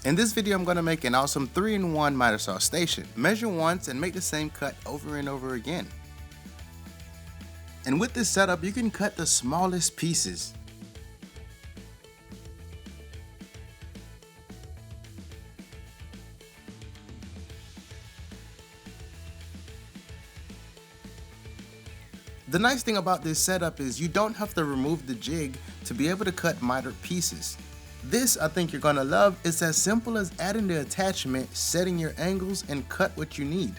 In this video, I'm going to make an awesome 3-in-1 miter saw station. Measure once and make the same cut over and over again. And with this setup, you can cut the smallest pieces. The nice thing about this setup is you don't have to remove the jig to be able to cut mitered pieces. This I think you're gonna love. It's as simple as adding the attachment, setting your angles, and cut what you need.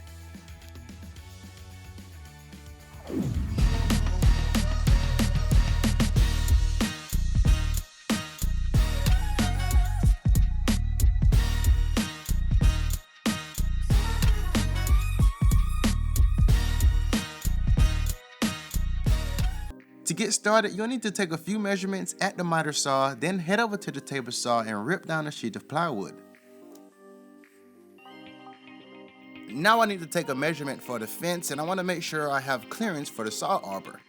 To get started, you'll need to take a few measurements at the miter saw, then head over to the table saw and rip down a sheet of plywood. Now I need to take a measurement for the fence, and I want to make sure I have clearance for the saw arbor.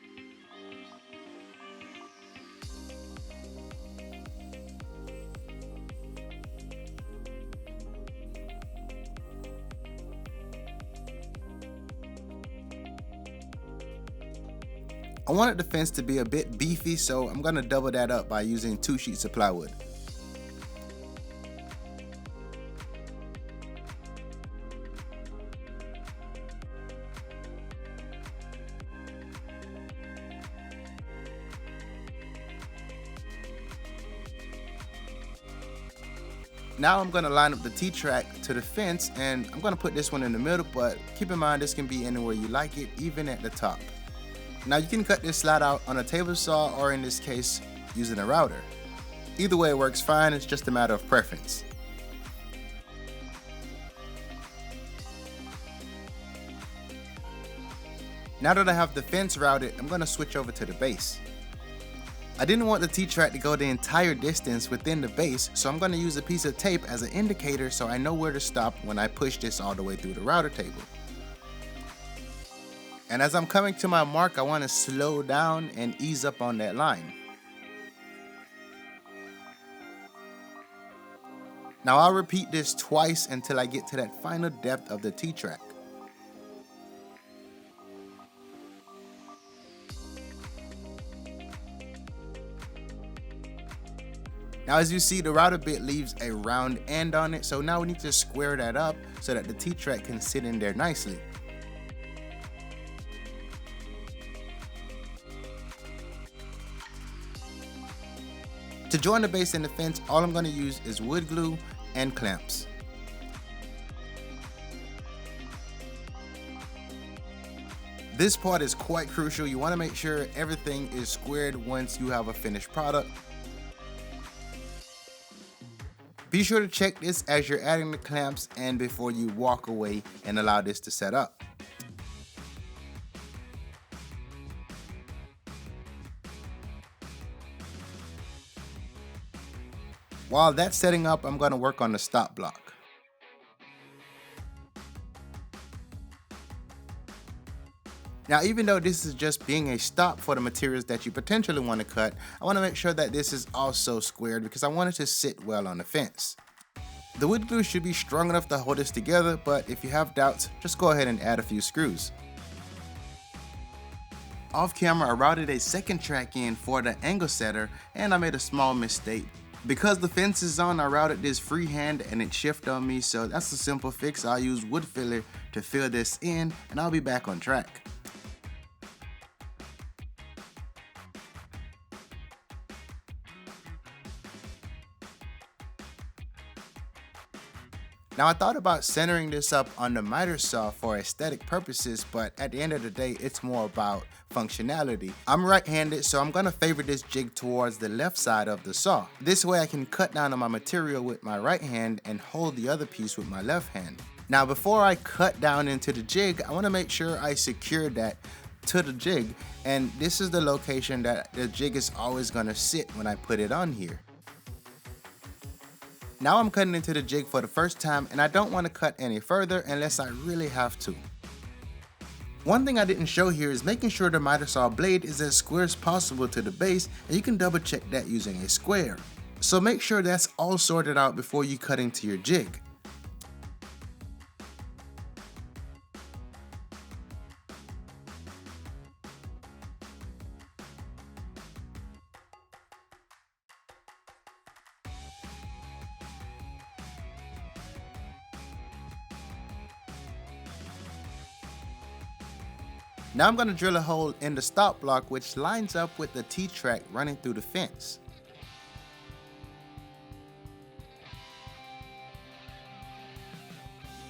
I wanted the fence to be a bit beefy, so I'm going to double that up by using 2 sheets of plywood. Now I'm going to line up the T-track to the fence, and I'm going to put this one in the middle, but keep in mind this can be anywhere you like it, even at the top. Now you can cut this slot out on a table saw, or in this case using a router. Either way works fine, it's just a matter of preference. Now that I have the fence routed, I'm going to switch over to the base. I didn't want the T-track to go the entire distance within the base, so I'm going to use a piece of tape as an indicator so I know where to stop when I push this all the way through the router table. And as I'm coming to my mark, I want to slow down and ease up on that line. Now I'll repeat this twice until I get to that final depth of the T-track. Now as you see, the router bit leaves a round end on it, so now we need to square that up so that the T-track can sit in there nicely. To join the base and the fence, all I'm going to use is wood glue and clamps. This part is quite crucial. You want to make sure everything is squared once you have a finished product. Be sure to check this as you're adding the clamps and before you walk away and allow this to set up. While that's setting up, I'm going to work on the stop block. Now, even though this is just being a stop for the materials that you potentially want to cut, I want to make sure that this is also squared because I want it to sit well on the fence. The wood glue should be strong enough to hold this together, but if you have doubts, just go ahead and add a few screws. Off camera, I routed a second track in for the angle setter, and I made a small mistake. Because the fence is on, I routed this freehand and it shifted on me, so that's a simple fix. I'll use wood filler to fill this in and I'll be back on track. Now I thought about centering this up on the miter saw for aesthetic purposes, but at the end of the day, it's more about functionality. I'm right-handed, so I'm gonna favor this jig towards the left side of the saw. This way I can cut down on my material with my right hand and hold the other piece with my left hand. Now before I cut down into the jig, I wanna make sure I secure that to the jig, and this is the location that the jig is always gonna sit when I put it on here. Now I'm cutting into the jig for the first time, and I don't want to cut any further unless I really have to. One thing I didn't show here is making sure the miter saw blade is as square as possible to the base, and you can double check that using a square. So make sure that's all sorted out before you cut into your jig. Now I'm going to drill a hole in the stop block which lines up with the T-track running through the fence.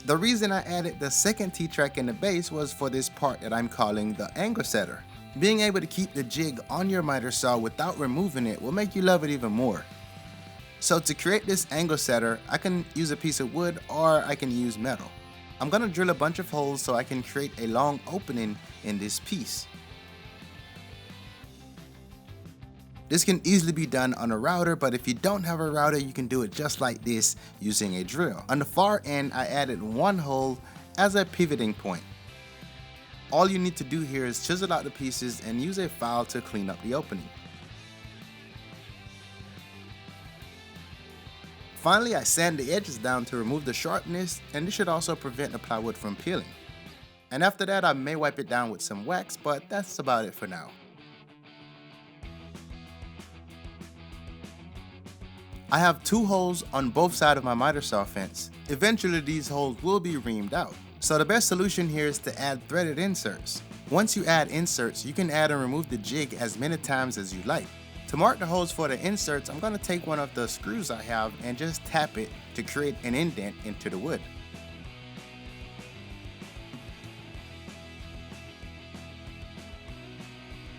The reason I added the second T-track in the base was for this part that I'm calling the angle setter. Being able to keep the jig on your miter saw without removing it will make you love it even more. So to create this angle setter, I can use a piece of wood or I can use metal. I'm going to drill a bunch of holes so I can create a long opening in this piece. This can easily be done on a router, but if you don't have a router, you can do it just like this using a drill. On the far end, I added one hole as a pivoting point. All you need to do here is chisel out the pieces and use a file to clean up the opening. Finally, I sand the edges down to remove the sharpness, and this should also prevent the plywood from peeling. And after that, I may wipe it down with some wax, but that's about it for now. I have two holes on both sides of my miter saw fence. Eventually, these holes will be reamed out. So the best solution here is to add threaded inserts. Once you add inserts, you can add and remove the jig as many times as you like. To mark the holes for the inserts, I'm going to take one of the screws I have and just tap it to create an indent into the wood.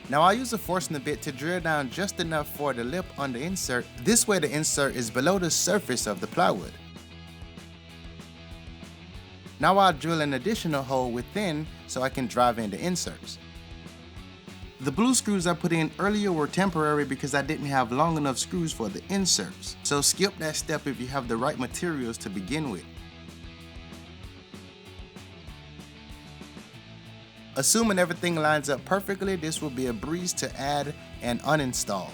Now I use a Forstner bit to drill down just enough for the lip on the insert. This way the insert is below the surface of the plywood. Now I'll drill an additional hole within so I can drive in the inserts. The blue screws I put in earlier were temporary because I didn't have long enough screws for the inserts. So skip that step if you have the right materials to begin with. Assuming everything lines up perfectly, this will be a breeze to add and uninstall.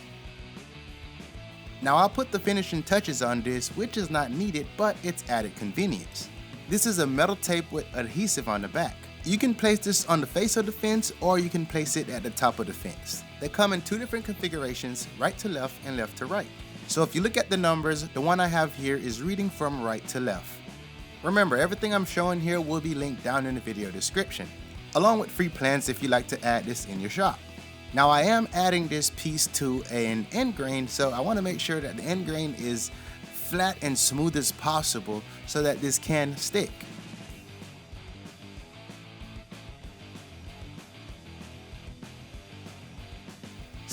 Now I'll put the finishing touches on this, which is not needed, but it's added convenience. This is a metal tape with adhesive on the back. You can place this on the face of the fence or you can place it at the top of the fence. They come in two different configurations, right to left and left to right. So if you look at the numbers, the one I have here is reading from right to left. Remember, everything I'm showing here will be linked down in the video description, along with free plans if you like to add this in your shop. Now I am adding this piece to an end grain, so I want to make sure that the end grain is flat and smooth as possible so that this can stick.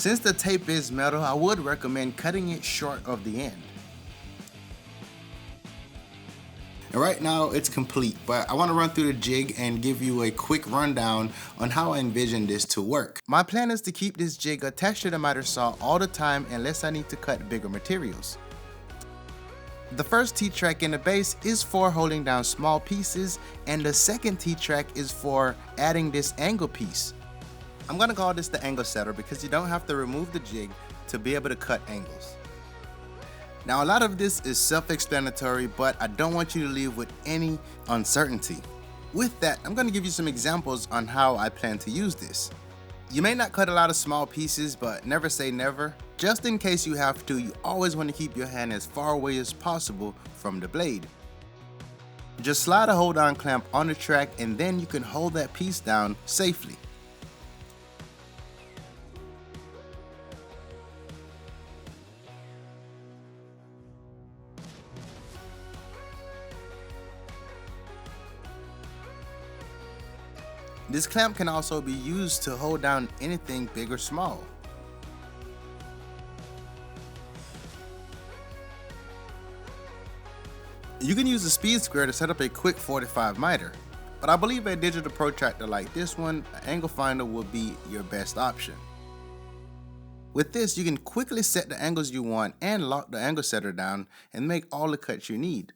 Since the tape is metal, I would recommend cutting it short of the end. And right now it's complete, but I want to run through the jig and give you a quick rundown on how I envision this to work. My plan is to keep this jig attached to the miter saw all the time unless I need to cut bigger materials. The first T-track in the base is for holding down small pieces, and the second T-track is for adding this angle piece. I'm going to call this the angle setter because you don't have to remove the jig to be able to cut angles. Now a lot of this is self-explanatory, but I don't want you to leave with any uncertainty. With that, I'm going to give you some examples on how I plan to use this. You may not cut a lot of small pieces, but never say never. Just in case you have to, you always want to keep your hand as far away as possible from the blade. Just slide a hold-on clamp on the track and then you can hold that piece down safely. This clamp can also be used to hold down anything big or small. You can use a speed square to set up a quick 45 miter, but I believe a digital protractor like this one, an angle finder, will be your best option. With this, you can quickly set the angles you want and lock the angle setter down and make all the cuts you need.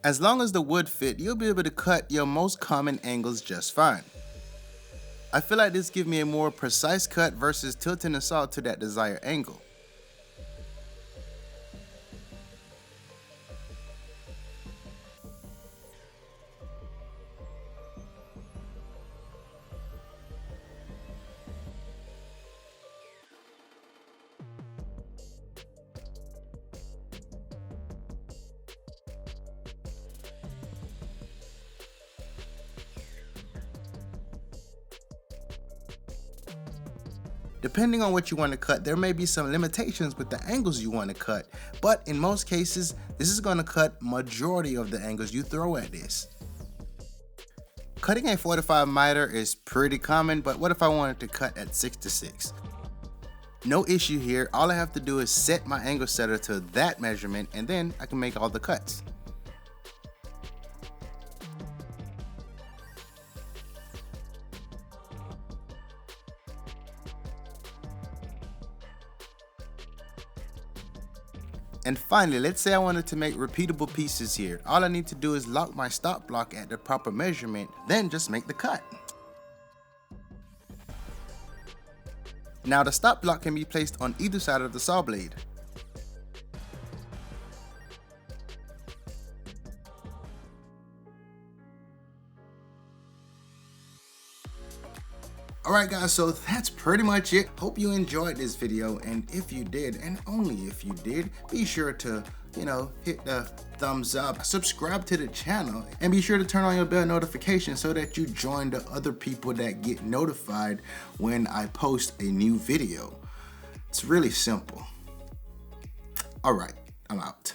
As long as the wood fit, you'll be able to cut your most common angles just fine. I feel like this gives me a more precise cut versus tilting the saw to that desired angle. Depending on what you want to cut, there may be some limitations with the angles you want to cut, but in most cases, this is going to cut majority of the angles you throw at this. Cutting a 45 miter is pretty common, but what if I wanted to cut at 6 to 6? No issue here. All I have to do is set my angle setter to that measurement, and then I can make all the cuts. And finally, let's say I wanted to make repeatable pieces here. All I need to do is lock my stop block at the proper measurement, then just make the cut. Now the stop block can be placed on either side of the saw blade. Alright guys, so that's pretty much it. Hope you enjoyed this video, and if you did, and only if you did, be sure to, hit the thumbs up, subscribe to the channel, and be sure to turn on your bell notification so that you join the other people that get notified when I post a new video. It's really simple. Alright, I'm out.